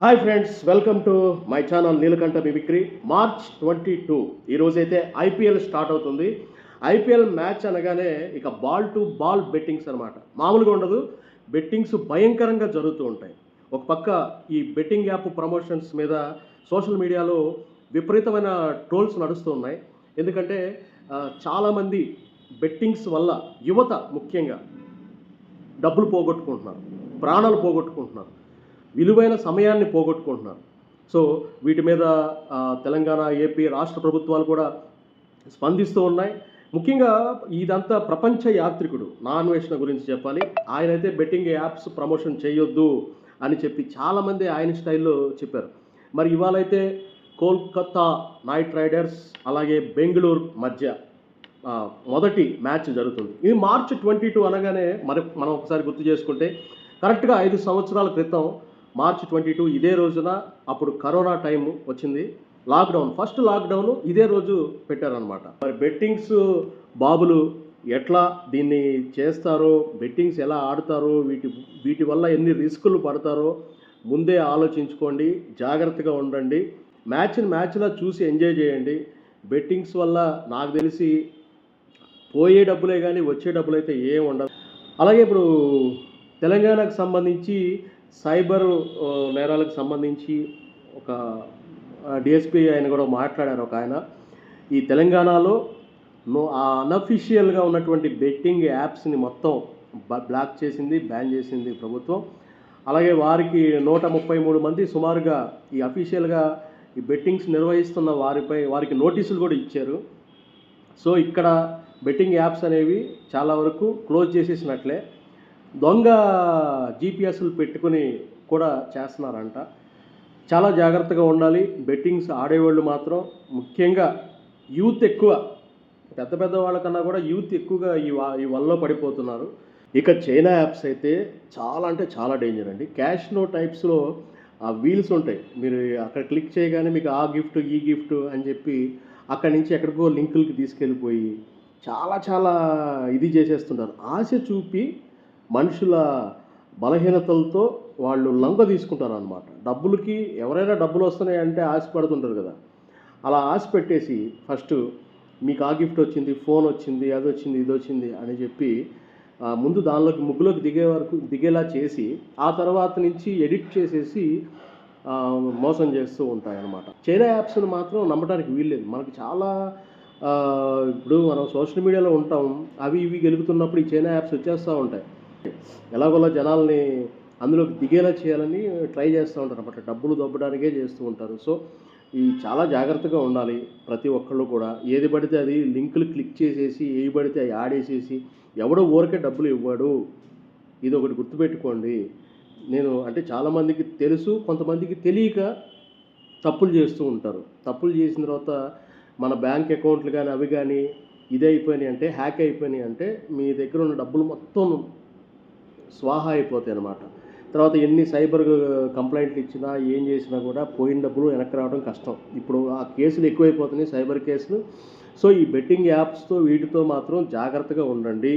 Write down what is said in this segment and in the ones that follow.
Hi friends, welcome to my channel Neelakanta mimicry. March 22 ఈరోజైతే IPL start అవుతుంది. IPL match అనగానే ఇక బాల్ టు బాల్ బెట్టింగ్స్ అనమాట. మామూలుగా ఉండదు. బెట్టింగ్స్ భయంకరంగా జరుగుతూ ఉంటాయి. ఒక పక్క ఈ బెట్టింగ్ యాప్ ప్రమోషన్స్ మీద సోషల్ మీడియాలో విపరీతమైన ట్రోల్స్ నడుస్తూ ఉన్నాయి. ఎందుకంటే చాలామంది బెట్టింగ్స్ వల్ల యువత ముఖ్యంగా డబ్బులు పోగొట్టుకుంటున్నారు, ప్రాణాలు పోగొట్టుకుంటున్నారు, విలువైన సమయాన్ని పోగొట్టుకుంటున్నారు. సో వీటి మీద తెలంగాణ, ఏపీ రాష్ట్ర ప్రభుత్వాలు కూడా స్పందిస్తూ ఉన్నాయి. ముఖ్యంగా ఇదంతా ప్రపంచ యాత్రికుడు నా అన్వేషణ గురించి చెప్పాలి. ఆయనైతే బెట్టింగ్ యాప్స్ ప్రమోషన్ చేయొద్దు అని చెప్పి చాలామంది ఆయన స్టైల్లో చెప్పారు. మరి ఇవాళైతే కోల్కతా నైట్ రైడర్స్ అలాగే బెంగళూరు మధ్య మొదటి మ్యాచ్ జరుగుతుంది. ఇది మార్చ్ 22 అనగానే మనం ఒకసారి గుర్తు చేసుకుంటే కరెక్ట్గా 5 సంవత్సరాల క్రితం మార్చ్ 22 ఇదే రోజున అప్పుడు కరోనా టైం వచ్చింది. లాక్డౌన్, ఫస్ట్ లాక్డౌన్ ఇదే రోజు పెట్టారనమాట. మరి బెట్టింగ్స్ బాబులు ఎట్లా దీన్ని చేస్తారో, బెట్టింగ్స్ ఎలా ఆడతారో, వీటి వల్ల ఎన్ని రిస్కులు పడతారో ముందే ఆలోచించుకోండి, జాగ్రత్తగా ఉండండి. మ్యాచ్లా చూసి ఎంజాయ్ చేయండి. బెట్టింగ్స్ వల్ల నాకు తెలిసి పోయే డబ్బులే కానీ వచ్చే డబ్బులు అయితే ఏం ఉండదు. అలాగే ఇప్పుడు తెలంగాణకు సంబంధించి సైబర్ నేరాలకు సంబంధించి ఒక డిఎస్పీ ఆయన కూడా మాట్లాడారు. ఒక ఆయన ఈ తెలంగాణలో అన్అఫీషియల్గా ఉన్నటువంటి బెట్టింగ్ యాప్స్ని మొత్తం బ్లాక్ చేసింది, బ్యాన్ చేసింది ప్రభుత్వం. అలాగే వారికి 133 మంది సుమారుగా ఈ అఫీషియల్గా ఈ బెట్టింగ్స్ నిర్వహిస్తున్న వారికి నోటీసులు కూడా ఇచ్చారు. సో ఇక్కడ బెట్టింగ్ యాప్స్ అనేవి చాలా వరకు క్లోజ్ చేసేసినట్లే. దొంగ జీపీఎస్లు పెట్టుకుని కూడా చేస్తున్నారంట. చాలా జాగ్రత్తగా ఉండాలి. బెట్టింగ్స్ ఆడేవాళ్ళు మాత్రం ముఖ్యంగా యూత్ ఎక్కువ, పెద్ద వాళ్ళకన్నా కూడా యూత్ ఎక్కువగా ఈ వలలో పడిపోతున్నారు. ఇక చైనా యాప్స్ అయితే చాలా అంటే చాలా డేంజర్ అండి. క్యాష్నో టైప్స్లో ఆ వీల్స్ ఉంటాయి. మీరు అక్కడ క్లిక్ చేయగానే మీకు ఆ గిఫ్ట్ ఈ గిఫ్ట్ అని చెప్పి అక్కడి నుంచి ఎక్కడికో లింకులకి తీసుకెళ్ళిపోయి చాలా ఇది చేసేస్తుంటారు. ఆశ చూపి మనుషుల బలహీనతలతో వాళ్ళు లంగ తీసుకుంటారు అనమాట. డబ్బులకి ఎవరైనా డబ్బులు వస్తున్నాయంటే ఆశపడుతుంటారు కదా. అలా ఆశ పెట్టేసి ఫస్ట్ మీకు ఆ గిఫ్ట్ వచ్చింది, ఫోన్ వచ్చింది, అది వచ్చింది, ఇది వచ్చింది అని చెప్పి ముందు ముగ్గులోకి దిగేలా చేసి ఆ తర్వాత నుంచి ఎడిట్ చేసేసి మోసం చేస్తూ ఉంటాయన్నమాట. చైనా యాప్స్ని మాత్రం నమ్మడానికి వీల్లేదు. మనకి చాలా ఇప్పుడు మనం సోషల్ మీడియాలో ఉంటాం, అవి ఇవి గెలుగుతున్నప్పుడు ఈ చైనా యాప్స్ వచ్చేస్తూ ఉంటాయి. ఎలాగోలా జనాల్ని అందులోకి దిగేలా చేయాలని ట్రై చేస్తూ ఉంటారు అన్నమాట. డబ్బులు దొబ్బడానికే చేస్తూ ఉంటారు. సో ఈ చాలా జాగ్రత్తగా ఉండాలి ప్రతి ఒక్కళ్ళు కూడా. ఏది పడితే అది లింకులు క్లిక్ చేసేసి ఏవి పడితే అవి ఆడేసేసి ఎవడో ఊరికే డబ్బులు ఇవ్వడు. ఇది ఒకటి గుర్తుపెట్టుకోండి. నేను అంటే చాలామందికి తెలుసు, కొంతమందికి తెలియక తప్పులు చేస్తూ ఉంటారు. తప్పులు చేసిన తర్వాత మన బ్యాంక్ అకౌంట్లు కానీ అవి కానీ ఇదే అయిపోయినాయి అంటే, హ్యాక్ అయిపోయినాయి అంటే మీ దగ్గర ఉన్న డబ్బులు మొత్తం స్వాహా అయిపోతాయి అన్నమాట. తర్వాత ఎన్ని సైబర్ కంప్లైంట్లు ఇచ్చినా ఏం చేసినా కూడా పోయిన డబ్బులు వెనక్కి రావడం కష్టం. ఇప్పుడు ఆ కేసులు ఎక్కువైపోతున్నాయి, సైబర్ కేసులు. సో ఈ బెట్టింగ్ యాప్స్తో వీటితో మాత్రం జాగ్రత్తగా ఉండండి.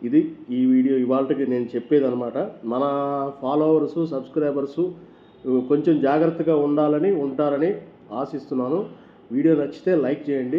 ఇది ఈ వీడియో ఇవాళకి నేను చెప్పేదన్నమాట. మన ఫాలోవర్సు, సబ్స్క్రైబర్సు కొంచెం జాగ్రత్తగా ఉంటారని ఆశిస్తున్నాను. వీడియో నచ్చితే లైక్ చేయండి.